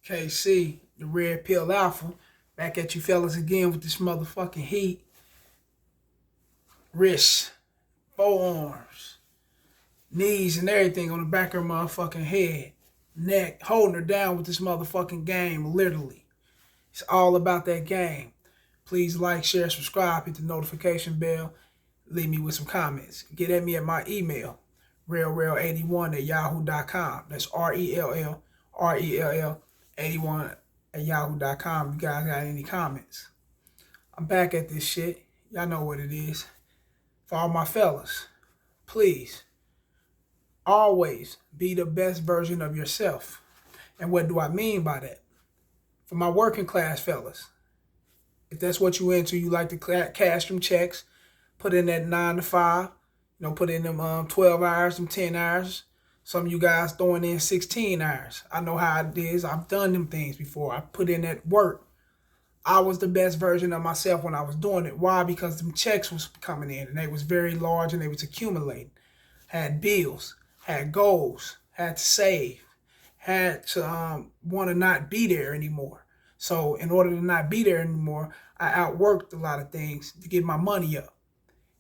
KC, the Red Pill Alpha, back at you fellas again with this motherfucking heat. Wrists, forearms, knees, and everything on the back of her motherfucking head. Neck, holding her down with this motherfucking game, literally. It's all about that game. Please like, share, subscribe, hit the notification bell, leave me with some comments. Get at me at my email, rellrell81@yahoo.com. That's RELLRELL81@yahoo.com. You guys got any comments? I'm back at this shit. Y'all know what it is. For all my fellas, please, always be the best version of yourself. And what do I mean by that? For my working class fellas, if that's what you into, you like to cash them checks, put in that 9 to 5, put in them 12 hours, them 10 hours. Some of you guys throwing in 16 hours. I know how it is. I've done them things before. I put in that work. I was the best version of myself when I was doing it. Why? Because them checks was coming in and they was very large and they was accumulating. Had bills, had goals, had to save, had to want to not be there anymore. So in order to not be there anymore, I outworked a lot of things to get my money up.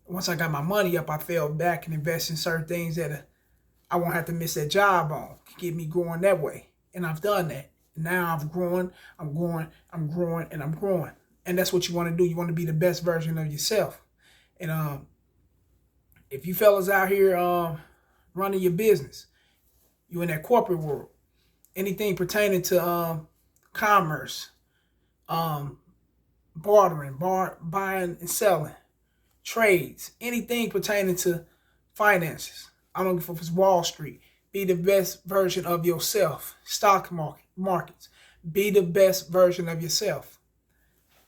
Once I got my money up, I fell back and invested in certain things that I won't have to miss that job on to get me going that way. And I've done that. Now I'm growing, and I'm growing. And that's what you want to do. You want to be the best version of yourself. And if you fellas out here running your business, you in that corporate world, anything pertaining to commerce, bartering, buying and selling, trades, anything pertaining to finances. I don't know if it's Wall Street. Be the best version of yourself. Stock markets. Be the best version of yourself.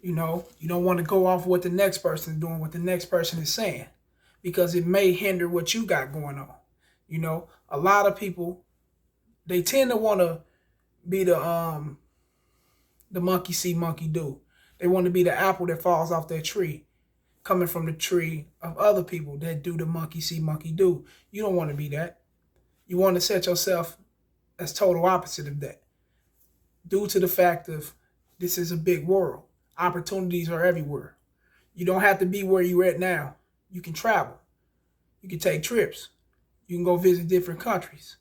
You don't want to go off what the next person is doing, what the next person is saying, because it may hinder what you got going on. A lot of people, they tend to want to be the monkey see, monkey do. They want to be the apple that falls off their tree, coming from the tree of other people that do the monkey see, monkey do. You don't want to be that. You want to set yourself as total opposite of that. Due to the fact of this is a big world. Opportunities are everywhere. You don't have to be where you're at now. You can travel. You can take trips. You can go visit different countries.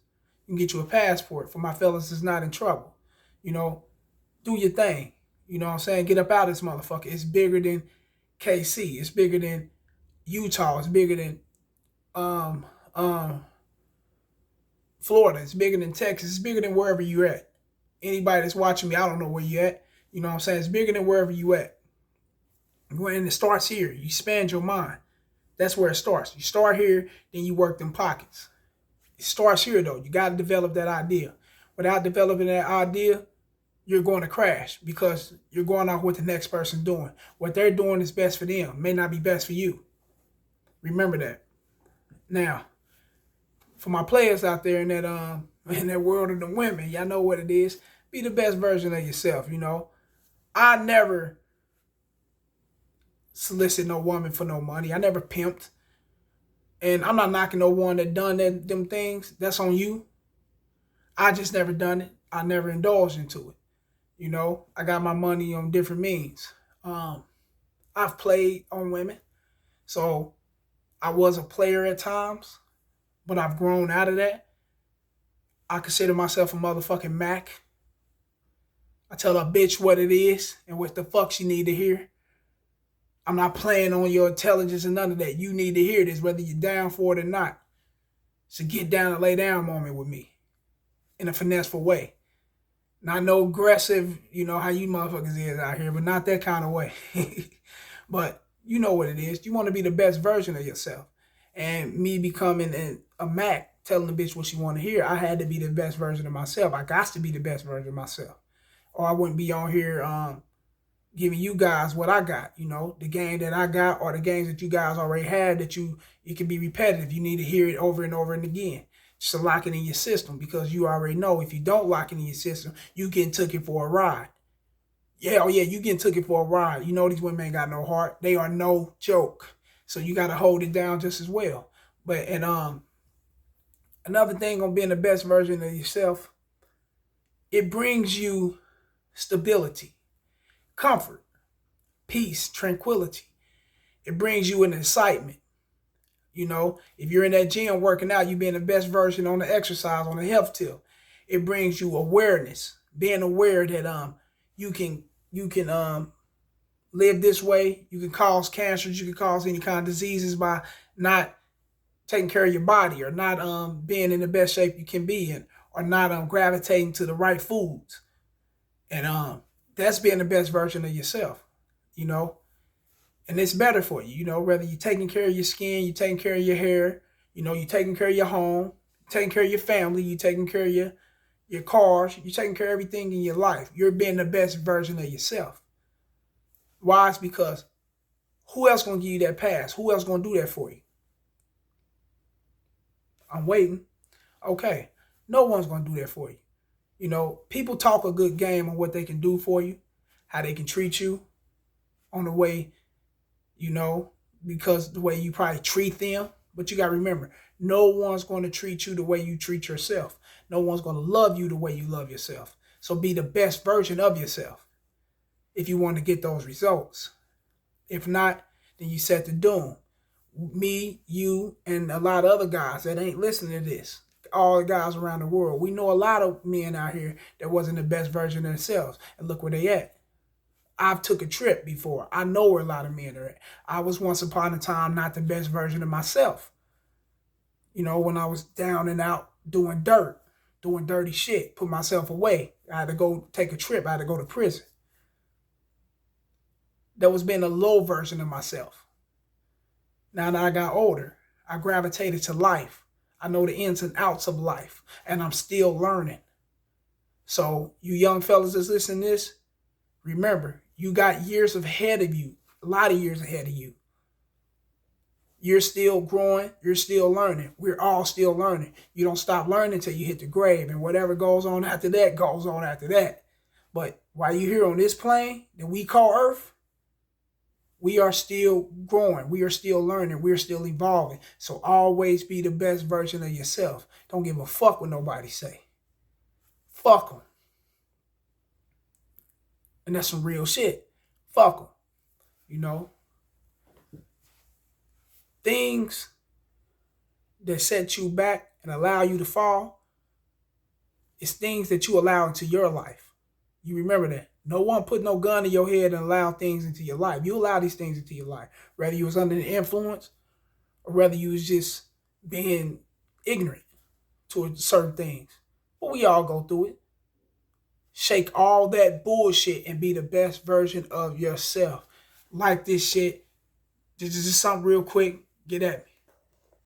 You can get you a passport for my fellas that's not in trouble. Do your thing. You know what I'm saying? Get up out of this motherfucker. It's bigger than KC. It's bigger than Utah. It's bigger than Florida. It's bigger than Texas. It's bigger than wherever you're at. Anybody that's watching me, I don't know where you're at. You know what I'm saying? It's bigger than wherever you at. When it starts here, you expand your mind. That's where it starts. You start here, then you work them pockets. It starts here, though. You got to develop that idea. Without developing that idea, you're going to crash because you're going off what the next person's doing. What they're doing is best for them. May not be best for you. Remember that. Now, for my players out there in that world of the women, y'all know what it is. Be the best version of yourself. I never solicit no woman for no money. I never pimped. And I'm not knocking no one that done them things. That's on you. I just never done it. I never indulged into it. I got my money on different means. I've played on women. So I was a player at times, but I've grown out of that. I consider myself a motherfucking Mac. I tell a bitch what it is and what the fuck she need to hear. I'm not playing on your intelligence and none of that. You need to hear this, whether you're down for it or not. It's a get down and lay down moment with me in a finesseful way. Not no aggressive, how you motherfuckers is out here, but not that kind of way. But you know what it is. You want to be the best version of yourself. And me becoming a Mac, telling the bitch what she want to hear, I had to be the best version of myself. I got to be the best version of myself. Or I wouldn't be on here giving you guys what I got, the game that I got or the games that you guys already had that it can be repetitive. You need to hear it over and over and again. Just to lock it in your system because you already know if you don't lock it in your system, you getting took it for a ride. Yeah, oh yeah, you getting took it for a ride. These women ain't got no heart. They are no joke. So you got to hold it down just as well. But, another thing on being the best version of yourself, it brings you stability, comfort, peace, tranquility. It brings you an excitement. You know, if you're in that gym working out, you being the best version on the exercise, on the health tip. It brings you awareness, being aware that you can live this way. You can cause cancers. You can cause any kind of diseases by not taking care of your body, or not being in the best shape you can be in, or not gravitating to the right foods. And that's being the best version of yourself, you know. And it's better for you, you know, whether you're taking care of your skin, you're taking care of your hair, you know, you're taking care of your home, taking care of your family, you're taking care of your cars, you're taking care of everything in your life. You're being the best version of yourself. Why? It's because who else gonna give you that pass? Who else gonna do that for you? I'm waiting. Okay. No one's gonna do that for you. You know, people talk a good game on what they can do for you, how they can treat you, on the way, you know, because the way you probably treat them. But you got to remember, no one's going to treat you the way you treat yourself. No one's going to love you the way you love yourself. So be the best version of yourself if you want to get those results. If not, then you set the doom. Me, you, and a lot of other guys that ain't listening to this, all the guys around the world, we know a lot of men out here that wasn't the best version of themselves. And look where they at. I've took a trip before. I know where a lot of men are at. I was once upon a time not the best version of myself. You know, when I was down and out doing dirt, doing dirty shit, put myself away. I had to go take a trip. I had to go to prison. That was being a low version of myself. Now that I got older, I gravitated to life. I know the ins and outs of life, and I'm still learning. So you young fellas that's listening to this, remember, you got years ahead of you, a lot of years ahead of you. You're still growing. You're still learning. We're all still learning. You don't stop learning until you hit the grave, and whatever goes on after that goes on after that. But while you're here on this plane that we call Earth, we are still growing. We are still learning. We're still evolving. So always be the best version of yourself. Don't give a fuck what nobody say. Fuck them. And that's some real shit. Fuck them. You know? Things that set you back and allow you to fall is things that you allow into your life. You remember that. No one put no gun in your head and allow things into your life. You allow these things into your life. Whether you was under the influence or whether you was just being ignorant to certain things. But we all go through it. Shake all that bullshit and be the best version of yourself. Like this shit. Just something real quick. Get at me.